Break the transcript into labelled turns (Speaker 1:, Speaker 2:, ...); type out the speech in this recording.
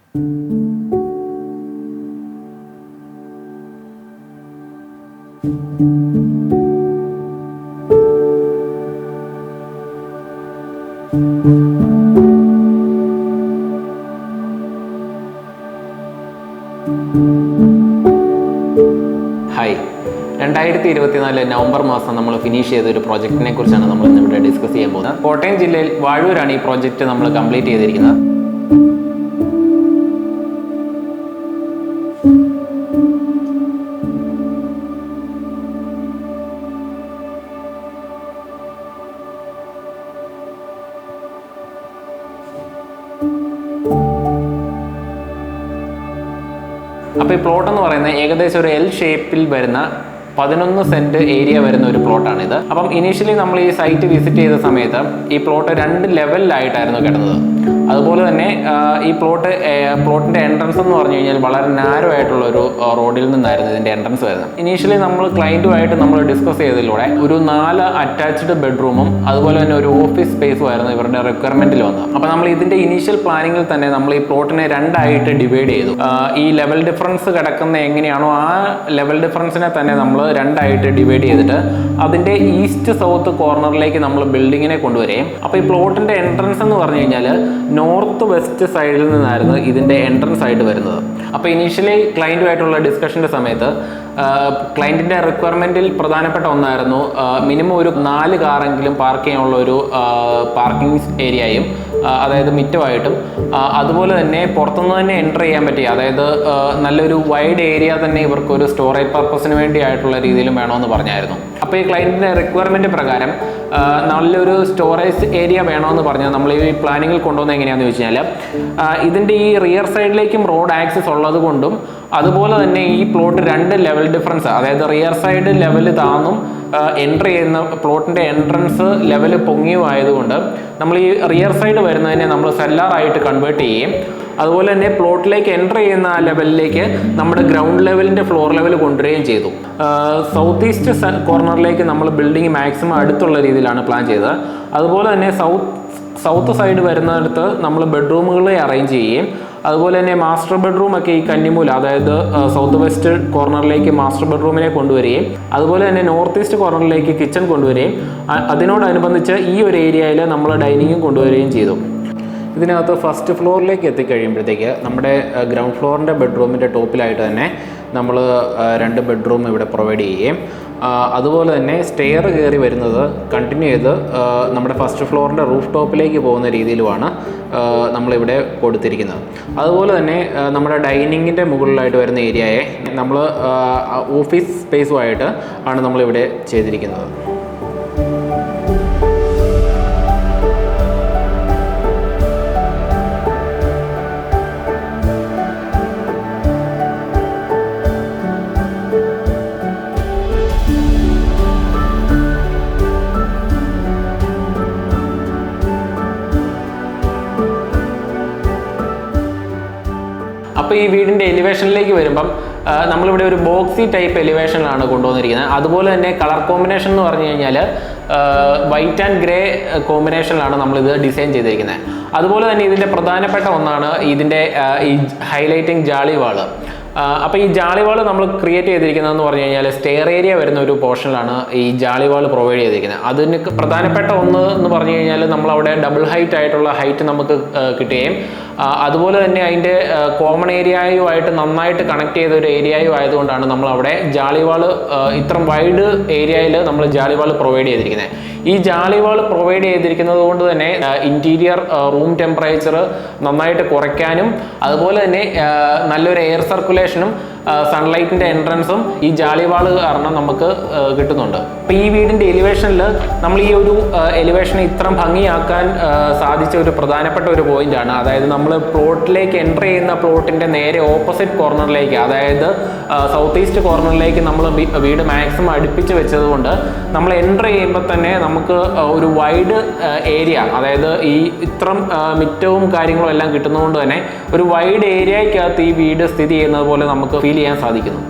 Speaker 1: Hi, 2024 November മാസം നമ്മൾ finish ചെയ്ത ഒരു പ്രോജക്റ്റിനെ കുറിച്ചാണ് നമ്മൾ ഇന്നിവിടെ ഡിസ്കസ് ചെയ്യാൻ പോകുന്നത്. കോട്ടയം ജില്ലയിൽ വാഴൂരാണ് ഈ പ്രോജക്റ്റ് നമ്മൾ കംപ്ലീറ്റ് ചെയ്തിരിക്കുന്നത്. അപ്പോൾ ഈ പ്ലോട്ട് എന്ന് പറയുന്നത് ഏകദേശം ഒരു എൽ ഷേപ്പിൽ വരുന്ന 11 സെന്റ് ഏരിയ വരുന്ന ഒരു പ്ലോട്ടാണിത്. അപ്പം ഇനീഷ്യലി നമ്മൾ ഈ സൈറ്റ് വിസിറ്റ് ചെയ്ത സമയത്ത് ഈ പ്ലോട്ട് 2 ലെവലിലായിട്ടായിരുന്നു കിടന്നത്. അതുപോലെ തന്നെ ഈ പ്ലോട്ടിന്റെ എൻട്രൻസ് എന്ന് പറഞ്ഞു കഴിഞ്ഞാൽ വളരെ നാരോ ആയിട്ടുള്ള ഒരു റോഡിൽ നിന്നായിരുന്നു ഇതിന്റെ എൻട്രൻസ് വരുന്നത്. ഇനീഷ്യലി നമ്മൾ ക്ലയന്റുമായിട്ട് നമ്മൾ ഡിസ്കസ് ചെയ്തതിലൂടെ ഒരു 4 അറ്റാച്ച്ഡ് ബെഡ്റൂമും അതുപോലെ തന്നെ ഒരു ഓഫീസ് സ്പേസും ആയിരുന്നു ഇവരുടെ റിക്വയർമെന്റിൽ വന്നത്. അപ്പോൾ നമ്മൾ ഇതിന്റെ ഇനീഷ്യൽ പ്ലാനിങ്ങിൽ തന്നെ നമ്മൾ ഈ പ്ലോട്ടിനെ 2 ആയിട്ട് ഡിവൈഡ് ചെയ്തു. ഈ ലെവൽ ഡിഫറൻസ് കിടക്കുന്ന എങ്ങനെയാണോ ആ ലെവൽ ഡിഫറൻസിനെ തന്നെ നമ്മൾ 2 ആയിട്ട് ഡിവൈഡ് ചെയ്തിട്ട് അതിന്റെ ഈസ്റ്റ് സൗത്ത് കോർണറിലേക്ക് നമ്മൾ ബിൽഡിങ്ങിനെ കൊണ്ടുവരികയും, അപ്പോൾ ഈ പ്ലോട്ടിന്റെ എൻട്രൻസ് എന്ന് പറഞ്ഞു കഴിഞ്ഞാൽ നോർത്ത് വെസ്റ്റ് സൈഡിൽ നിന്നായിരുന്നു ഇതിന്റെ എൻട്രൻസ് ആയിട്ട് വരുന്നത്. അപ്പോൾ ഇനീഷ്യലി ക്ലയന്റുമായിട്ടുള്ള ഡിസ്കഷന്റെ സമയത്ത് ക്ലയന്റിന്റെ റിക്വയർമെന്റിൽ പ്രധാനപ്പെട്ട ഒന്നായിരുന്നു മിനിമം ഒരു 4 കാറെങ്കിലും പാർക്ക് ചെയ്യാനുള്ള ഒരു പാർക്കിംഗ് ഏരിയയും, അതായത് മിറ്റമായിട്ടും, അതുപോലെ തന്നെ പുറത്തുനിന്ന് തന്നെ എൻ്റർ ചെയ്യാൻ പറ്റിയ, അതായത് നല്ലൊരു വൈഡ് ഏരിയ തന്നെ ഇവർക്ക് ഒരു സ്റ്റോറേജ് പർപ്പസിന് വേണ്ടി ആയിട്ടുള്ള രീതിയിലും വേണമെന്ന് പറഞ്ഞായിരുന്നു. അപ്പോൾ ഈ ക്ലയന്റിന്റെ റിക്വയർമെന്റ് പ്രകാരം നല്ലൊരു സ്റ്റോറേജ് ഏരിയ വേണമെന്ന് പറഞ്ഞാൽ നമ്മൾ ഈ പ്ലാനിങ്ങിൽ കൊണ്ടുവന്നത് എങ്ങനെയാണെന്ന് വെച്ച് കഴിഞ്ഞാൽ ഇതിൻ്റെ ഈ റിയർ സൈഡിലേക്കും റോഡ് ആക്സസ് ഉള്ളത് കൊണ്ടും അതുപോലെ തന്നെ ഈ പ്ലോട്ട് 2 ലെവൽ ഡിഫറൻസ്, അതായത് റിയർ സൈഡ് ലെവൽ താന്നും എൻട്രി ചെയ്യുന്ന പ്ലോട്ടിന്റെ എൻട്രൻസ് ലെവൽ പൊങ്ങിയും ആയതുകൊണ്ട് നമ്മൾ ഈ റിയർ സൈഡ് വരുന്നതിനെ നമ്മൾ സെല്ലാറായിട്ട് കൺവേർട്ട് ചെയ്യുകയും, അതുപോലെ തന്നെ പ്ലോട്ടിലേക്ക് എൻ്റർ ചെയ്യുന്ന ആ ലെവലിലേക്ക് നമ്മുടെ ഗ്രൗണ്ട് ലെവലിൻ്റെ ഫ്ലോർ ലെവൽ കൊണ്ടുവരികയും ചെയ്തു. സൗത്ത് ഈസ്റ്റ് കോർണറിലേക്ക് നമ്മൾ ബിൽഡിംഗ് മാക്സിമം അടുത്തുള്ള രീതിയിലാണ് പ്ലാൻ ചെയ്തത്. അതുപോലെ തന്നെ സൗത്ത് സൈഡ് വരുന്നിടത്ത് നമ്മൾ ബെഡ്റൂമുകളെ അറേഞ്ച് ചെയ്യുകയും, അതുപോലെ തന്നെ മാസ്റ്റർ ബെഡ്റൂം ഒക്കെ ഈ കന്നിമൂല, അതായത് സൗത്ത് വെസ്റ്റ് കോർണറിലേക്ക് മാസ്റ്റർ ബെഡ്റൂമിനെ കൊണ്ടുവരികയും, അതുപോലെ തന്നെ നോർത്ത് ഈസ്റ്റ് കോർണറിലേക്ക് കിച്ചൺ കൊണ്ടുവരികയും, അതിനോടനുബന്ധിച്ച് ഈ ഒരു ഏരിയയിൽ നമ്മൾ ഡൈനിങ്ങും കൊണ്ടുവരികയും ചെയ്തു. ഇതിനകത്ത് ഫസ്റ്റ് ഫ്ലോറിലേക്ക് എത്തിക്കഴിയുമ്പോഴത്തേക്ക് നമ്മുടെ ഗ്രൗണ്ട് ഫ്ലോറിൻ്റെ ബെഡ്റൂമിൻ്റെ ടോപ്പിലായിട്ട് തന്നെ നമ്മൾ 2 ബെഡ്റൂം ഇവിടെ പ്രൊവൈഡ് ചെയ്യുകയും, അതുപോലെ തന്നെ സ്റ്റെയർ കയറി വരുന്നത് കണ്ടിന്യൂ ചെയ്ത് നമ്മുടെ ഫസ്റ്റ് ഫ്ലോറിൻ്റെ റൂഫ് ടോപ്പിലേക്ക് പോകുന്ന രീതിയിലുമാണ് നമ്മളിവിടെ കൊടുത്തിരിക്കുന്നത്. അതുപോലെ തന്നെ നമ്മുടെ ഡൈനിങ്ങിൻ്റെ മുകളിലായിട്ട് വരുന്ന ഏരിയയെ നമ്മൾ ഓഫീസ് സ്പേസുമായിട്ട് ആണ് നമ്മളിവിടെ ചെയ്തിരിക്കുന്നത്. അപ്പോൾ ഈ വീടിൻ്റെ എലിവേഷനിലേക്ക് വരുമ്പം നമ്മളിവിടെ ഒരു ബോക്സി ടൈപ്പ് എലിവേഷനിലാണ് കൊണ്ടുവന്നിരിക്കുന്നത്. അതുപോലെ തന്നെ കളർ കോമ്പിനേഷൻ എന്ന് പറഞ്ഞു കഴിഞ്ഞാൽ വൈറ്റ് ആൻഡ് ഗ്രേ കോമ്പിനേഷനിലാണ് നമ്മളിത് ഡിസൈൻ ചെയ്തിരിക്കുന്നത്. അതുപോലെ തന്നെ ഇതിൻ്റെ പ്രധാനപ്പെട്ട ഒന്നാണ് ഇതിൻ്റെ ഈ ഹൈലൈറ്റിംഗ് ജാളി വാള്. അപ്പോൾ ഈ ജാളിവാൾ നമ്മൾ ക്രിയേറ്റ് ചെയ്തിരിക്കുന്നതെന്ന് പറഞ്ഞു കഴിഞ്ഞാൽ സ്റ്റെയർ ഏരിയ വരുന്ന ഒരു പോർഷനിലാണ് ഈ ജാളിവാൾ പ്രൊവൈഡ് ചെയ്തിരിക്കുന്നത്. അതിന് പ്രധാനപ്പെട്ട ഒന്ന് എന്ന് പറഞ്ഞു കഴിഞ്ഞാൽ നമ്മളവിടെ ഡബിൾ ഹൈറ്റ് ആയിട്ടുള്ള ഹൈറ്റ് നമുക്ക് കിട്ടുകയും, അതുപോലെ തന്നെ അതിൻ്റെ കോമൺ ഏരിയയുമായിട്ട് നന്നായിട്ട് കണക്ട് ചെയ്ത ഒരു ഏരിയയും ആയതുകൊണ്ടാണ് നമ്മളവിടെ ജാളിവാൾ ഇത്രയും വൈഡ് ഏരിയയിൽ നമ്മൾ ജാളിവാൾ പ്രൊവൈഡ് ചെയ്തിരിക്കുന്നത്. ഈ ജാളിവാൾ പ്രൊവൈഡ് ചെയ്തിരിക്കുന്നത് കൊണ്ട് തന്നെ ഇൻറ്റീരിയർ റൂം ടെമ്പറേച്ചർ നന്നായിട്ട് കുറയ്ക്കാനും, അതുപോലെ തന്നെ നല്ലൊരു എയർ സർക്കുലേഷനും സൺലൈറ്റിൻ്റെ എൻട്രൻസും ഈ ജാളിവാൾ കാരണം നമുക്ക് കിട്ടുന്നുണ്ട്. അപ്പോൾ ഈ വീടിൻ്റെ എലിവേഷനിൽ നമ്മൾ ഈ ഒരു എലിവേഷനെ ഇത്ര ഭംഗിയാക്കാൻ സാധിച്ച ഒരു പ്രധാനപ്പെട്ട ഒരു പോയിന്റാണ്, അതായത് നമ്മൾ പ്ലോട്ടിലേക്ക് എൻ്റർ ചെയ്യുന്ന പ്ലോട്ടിൻ്റെ നേരെ ഓപ്പോസിറ്റ് കോർണറിലേക്ക്, അതായത് സൗത്ത് ഈസ്റ്റ് കോർണറിലേക്ക് നമ്മൾ വീട് മാക്സിമം അടുപ്പിച്ച് വെച്ചതുകൊണ്ട് നമ്മൾ എൻ്റർ ചെയ്യുമ്പോൾ തന്നെ നമുക്ക് ഒരു വൈഡ് ഏരിയ, അതായത് ഈ ഇത്രം മിറ്റവും കാര്യങ്ങളും എല്ലാം കിട്ടുന്നതുകൊണ്ട് തന്നെ ഒരു വൈഡ് ഏരിയയ്ക്കകത്ത് ഈ വീട് സ്ഥിതി ചെയ്യുന്നത് പോലെ നമുക്ക് ഫീൽ ചെയ്യാൻ സാധിക്കുന്നു.